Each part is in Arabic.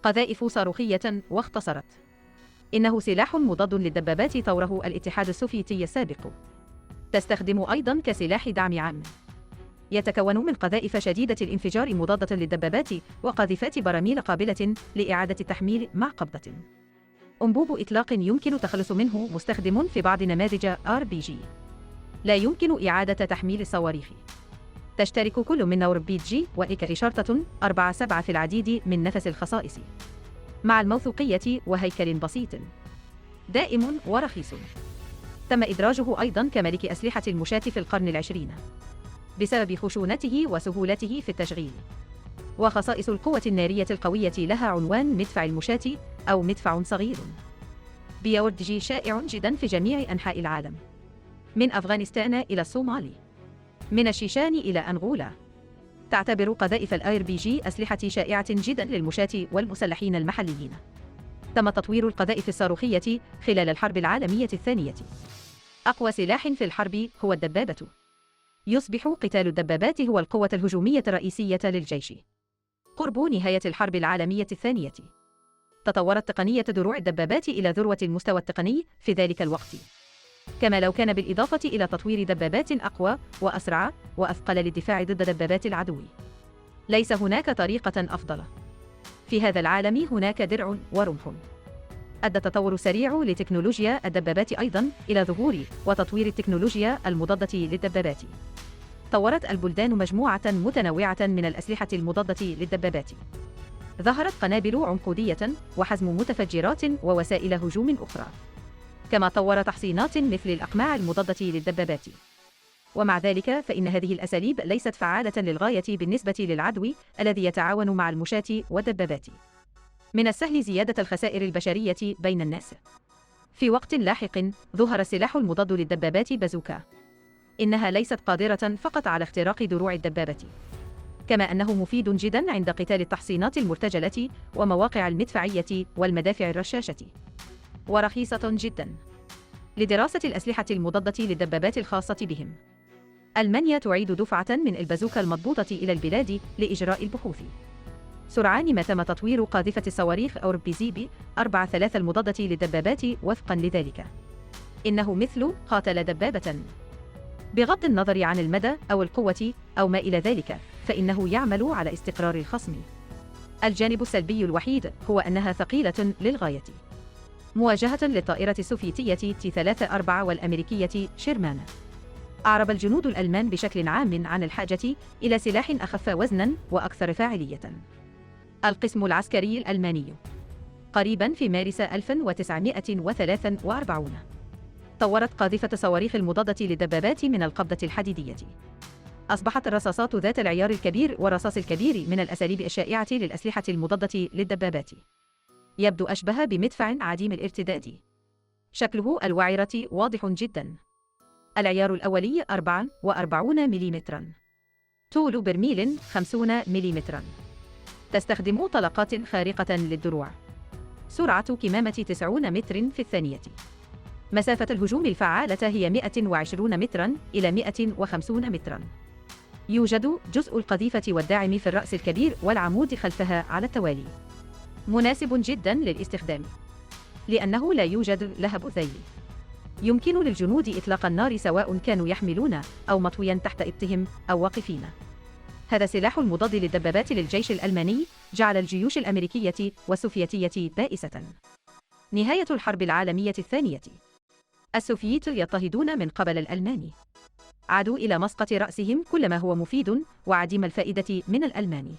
قذائف صاروخية واختصرت. إنه سلاح مضاد للدبابات طوره الاتحاد السوفيتي السابق. تستخدم أيضاً كسلاح دعم عام. يتكون من قذائف شديدة الانفجار مضادة للدبابات وقاذفات براميل قابلة لإعادة التحميل مع قبضة. أنبوب إطلاق يمكن التخلص منه مستخدم في بعض نماذج RPG. لا يمكن إعادة تحميل الصواريخ. تشترك كل من RPG وإك شرطة 4-7 في العديد من نفس الخصائص، مع الموثوقية وهيكل بسيط دائم ورخيص. تم إدراجه أيضاً كملك أسلحة المشاة في القرن العشرين بسبب خشونته وسهولته في التشغيل. وخصائص القوة النارية القوية لها عنوان مدفع المشاة أو مدفع صغير. بيوردجي شائع جداً في جميع أنحاء العالم، من أفغانستان إلى الصومال، من الشيشان إلى أنغولا. تعتبر قذائف RPG أسلحة شائعة جداً للمشاة والمسلحين المحليين. تم تطوير القذائف الصاروخية خلال الحرب العالمية الثانية. أقوى سلاح في الحرب هو الدبابة. يصبح قتال الدبابات هو القوة الهجومية الرئيسية للجيش. قرب نهاية الحرب العالمية الثانية، تطورت تقنية دروع الدبابات إلى ذروة المستوى التقني في ذلك الوقت، كما لو كان بالإضافة إلى تطوير دبابات أقوى وأسرع وأثقل للدفاع ضد دبابات العدو. ليس هناك طريقة أفضل. في هذا العالم هناك درع ورمح. أدى التطور السريع لتكنولوجيا الدبابات أيضاً إلى ظهور وتطوير التكنولوجيا المضادة للدبابات. طورت البلدان مجموعة متنوعة من الأسلحة المضادة للدبابات. ظهرت قنابل عنقودية وحزم متفجرات ووسائل هجوم أخرى، كما طور تحصينات مثل الأقماع المضادة للدبابات. ومع ذلك فإن هذه الأساليب ليست فعالة للغاية بالنسبة للعدو الذي يتعاون مع المشاة والدبابات. من السهل زيادة الخسائر البشرية بين الناس. في وقت لاحق ظهر السلاح المضاد للدبابات بازوكا. إنها ليست قادرة فقط على اختراق دروع الدبابة، كما أنه مفيد جدا عند قتال التحصينات المرتجلة ومواقع المدفعية والمدافع الرشاشة. ورخيصة جدا. لدراسة الأسلحة المضادة للدبابات الخاصة بهم، ألمانيا تعيد دفعة من البازوكا المضبوطة إلى البلاد لإجراء البحوث. سرعان ما تم تطوير قاذفة الصواريخ أو RPG 4-3 المضادة للدبابات وفقا لذلك. إنه مثل قاتل دبابة. بغض النظر عن المدى أو القوة أو ما إلى ذلك، فإنه يعمل على استقرار الخصم. الجانب السلبي الوحيد هو أنها ثقيلة للغاية. مواجهة للطائرة السوفيتية T-34 والأمريكية شيرمان، أعرب الجنود الألمان بشكل عام عن الحاجة إلى سلاح أخف وزناً وأكثر فاعلية. القسم العسكري الألماني قريباً في مارس 1943 طورت قاذفة صواريخ المضادة للدبابات من القبضة الحديدية. أصبحت الرصاصات ذات العيار الكبير والرصاص الكبير من الأساليب الشائعة للأسلحة المضادة للدبابات. يبدو أشبه بمدفع عديم الارتداد. شكله الوعرة واضح جداً. العيار الأولي 44 ملم. طول برميل 50 ملم. تستخدم طلقات خارقة للدروع. سرعة كمامة 90 متر في الثانية. مسافة الهجوم الفعالة هي 120 متراً إلى 150 متراً. يوجد جزء القذيفة والداعم في الرأس الكبير والعمود خلفها على التوالي. مناسب جداً للاستخدام، لأنه لا يوجد لهب ذيل. يمكن للجنود إطلاق النار سواء كانوا يحملون أو مطوياً تحت إبطهم أو واقفين. هذا السلاح المضاد للدبابات للجيش الألماني جعل الجيوش الأمريكية والسوفيتية بائسة. نهاية الحرب العالمية الثانية. السوفييت يضطهدون من قبل الألمان. عادوا إلى مسقط رأسهم كل ما هو مفيد وعديم الفائدة من الألمان،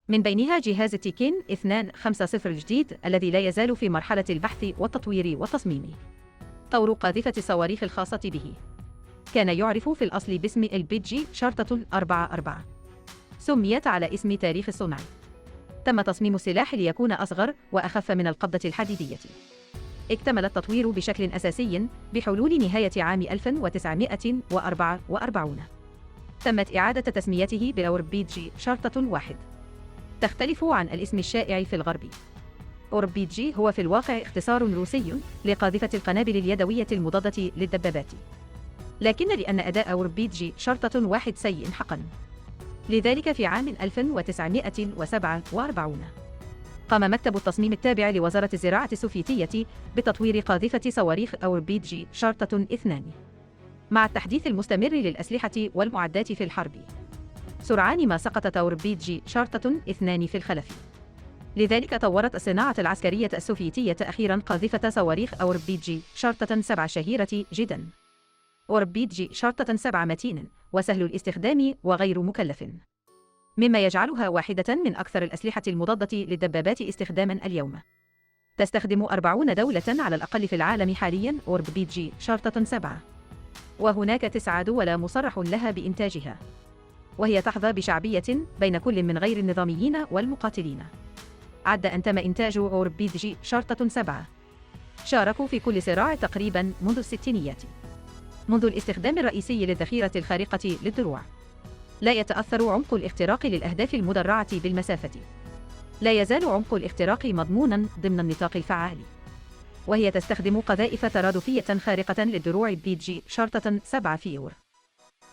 من بينها جهاز تيكين 250 الجديد الذي لا يزال في مرحلة البحث والتطوير والتصميم. طور قاذفة الصواريخ الخاصة به كان يعرف في الأصل باسم RPG شرطة 44. سميت على اسم تاريخ الصنع. تم تصميم السلاح ليكون أصغر وأخف من القبضة الحديدية. اكتمل التطوير بشكل أساسي بحلول نهاية عام 1944. تمت إعادة تسميته بأوربيج شرطة 1. تختلف عن الاسم الشائع في الغرب. أوربيجي هو في الواقع اختصار روسي لقاذفة القنابل اليدوية المضادة للدبابات، لكن لأن أداء أوربيجي شرطة 1 سيء حقا، لذلك في عام 1947 قام مكتب التصميم التابع لوزارة الزراعة السوفيتية بتطوير قاذفة صواريخ أوربيجي شارطة 2 مع التحديث المستمر للأسلحة والمعدات في الحرب. سرعان ما سقطت أوربيجي شارطة 2 في الخلف. لذلك طورت الصناعة العسكرية السوفيتية أخيرا قاذفة صواريخ أوربيجي شارطة 7 شهيرة جدا. أوربيجي شارطة 7 متين وسهل الاستخدام وغير مكلف، مما يجعلها واحدة من أكثر الأسلحة المضادة للدبابات استخداما اليوم. تستخدم 40 دولة على الأقل في العالم حاليا أوربيجي شارطة 7، وهناك 9 دول مصرح لها بإنتاجها، وهي تحظى بشعبية بين كل من غير النظاميين والمقاتلين. عد أن تم إنتاج أوربيجي شارطة 7 شاركوا في كل صراع تقريبا منذ الستينيات، منذ الاستخدام الرئيسي للذخيرة الخارقة للدروع. لا يتأثر عمق الاختراق للأهداف المدرعة بالمسافة. لا يزال عمق الاختراق مضمونا ضمن النطاق الفعال، وهي تستخدم قذائف ترادفية خارقة للدروع بيجي شارطة 7 فيور.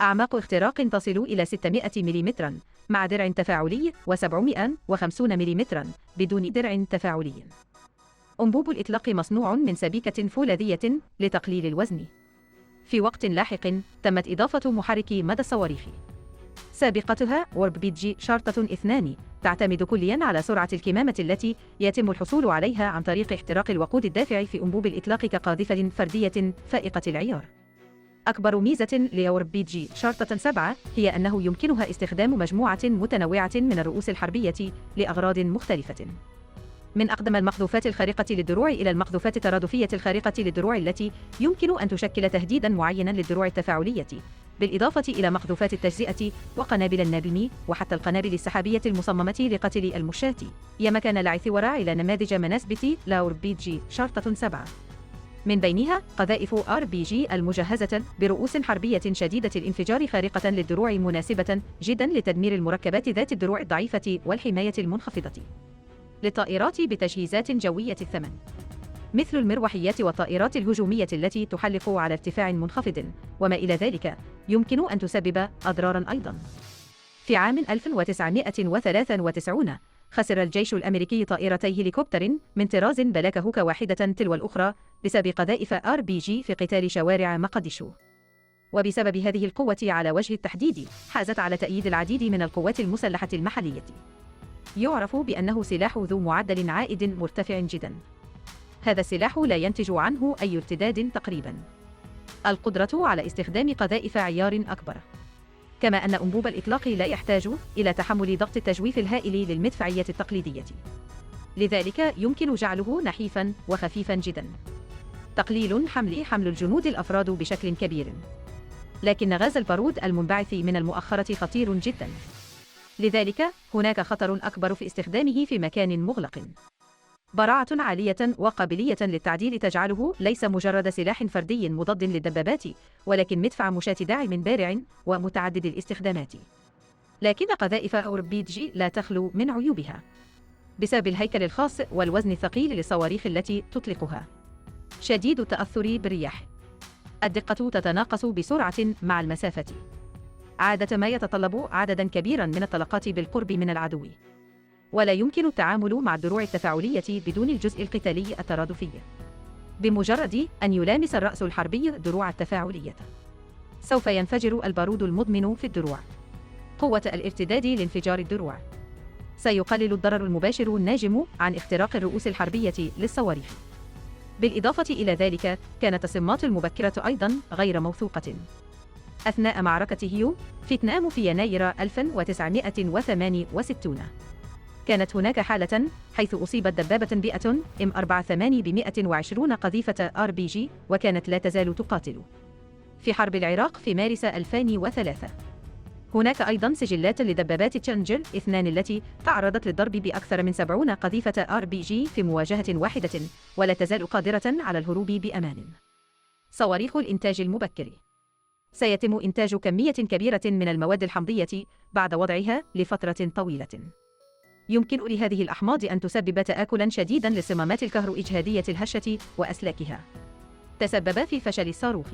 أعماق اختراق تصل إلى 600 ملم مع درع تفاعلي و750 ملم بدون درع تفاعلي. أنبوب الإطلاق مصنوع من سبيكة فولاذية لتقليل الوزن. في وقت لاحق تمت إضافة محرك مدى الصواريخ. سابقتها أوربيجي شارطة 2 تعتمد كليا على سرعة الكمامة التي يتم الحصول عليها عن طريق احتراق الوقود الدافع في أنبوب الإطلاق كقاذفة فردية فائقة العيار. أكبر ميزة لأوربيجي شارطة 7 هي أنه يمكنها استخدام مجموعة متنوعة من الرؤوس الحربية لأغراض مختلفة، من أقدم المقذوفات الخارقة للدروع إلى المقذوفات الترادفية الخارقة للدروع التي يمكن أن تشكل تهديداً معيناً للدروع التفاعلية، بالإضافة إلى مقذوفات التجزئة وقنابل النابلم وحتى القنابل السحابية المصممة لقتل المشاة. يما كان العثور إلى نماذج مناسبة لأوربيجي شارطة 7، من بينها قذائف RPG المجهزة برؤوس حربية شديدة الانفجار خارقة للدروع مناسبة جداً لتدمير المركبات ذات الدروع الضعيفة والحماية المنخفضة. للطائرات بتجهيزات جوية الثمن، مثل المروحيات والطائرات الهجومية التي تحلق على ارتفاع منخفض وما إلى ذلك، يمكن أن تسبب أضراراً أيضاً. في عام 1993 خسر الجيش الأمريكي طائرتي هليكوبتر من طراز بلاك هوك واحدة تلو الأخرى بسبب قذائف RPG في قتال شوارع مقديشو. وبسبب هذه القوة على وجه التحديد حازت على تأييد العديد من القوات المسلحة المحلية. يعرف بأنه سلاح ذو معدل عائد مرتفع جدا. هذا السلاح لا ينتج عنه أي ارتداد تقريبا. القدرة على استخدام قذائف عيار أكبر، كما أن أنبوب الإطلاق لا يحتاج إلى تحمل ضغط التجويف الهائل للمدفعية التقليدية، لذلك يمكن جعله نحيفا وخفيفا جدا. تقليل حمل الجنود الأفراد بشكل كبير، لكن غاز البارود المنبعث من المؤخرة خطير جدا، لذلك هناك خطر أكبر في استخدامه في مكان مغلق. براعة عالية وقابلية للتعديل تجعله ليس مجرد سلاح فردي مضاد للدبابات، ولكن مدفع مشاة داعم بارع ومتعدد الاستخدامات. لكن قذائف أوربيجي لا تخلو من عيوبها بسبب الهيكل الخاص والوزن الثقيل للصواريخ التي تطلقها. شديد التأثر بالرياح. الدقة تتناقص بسرعة مع المسافة، عادة ما يتطلب عددا كبيرا من الطلقات بالقرب من العدو، ولا يمكن التعامل مع الدروع التفاعلية بدون الجزء القتالي الترادفي. بمجرد أن يلامس الرأس الحربي الدروع التفاعلية، سوف ينفجر البارود المضمن في الدروع. قوة الارتداد لانفجار الدروع سيقلل الضرر المباشر الناجم عن اختراق الرؤوس الحربية للصواريخ. بالإضافة إلى ذلك، كانت الصمات المبكرة أيضا غير موثوقة. أثناء معركة هيو فيتنام في يناير 1968، كانت هناك حالة حيث أصيبت دبابة بيئة M48 ب120 قذيفة RPG، وكانت لا تزال تقاتل. في حرب العراق في مارس 2003 هناك أيضا سجلات لدبابات تشالنجر 2 التي تعرضت للضرب بأكثر من 70 قذيفة RPG في مواجهة واحدة، ولا تزال قادرة على الهروب بأمان. صواريخ الإنتاج المبكر. سيتم إنتاج كمية كبيرة من المواد الحمضية بعد وضعها لفترة طويلة. يمكن لهذه الأحماض أن تسبب تآكلاً شديداً للصمامات الكهروإجهادية الهشة وأسلاكها، تسبب في فشل الصاروخ.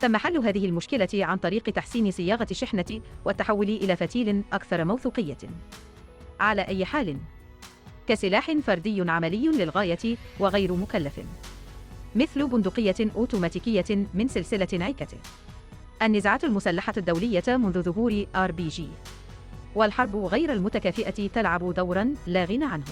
تم حل هذه المشكلة عن طريق تحسين صياغة الشحنة والتحول إلى فتيل أكثر موثوقية. على أي حال، كسلاح فردي عملي للغاية وغير مكلف، مثل بندقية أوتوماتيكية من سلسلة عكته. النزاعات المسلحة الدولية منذ ظهور RPG والحرب غير المتكافئة تلعب دورا لا غنى عنه.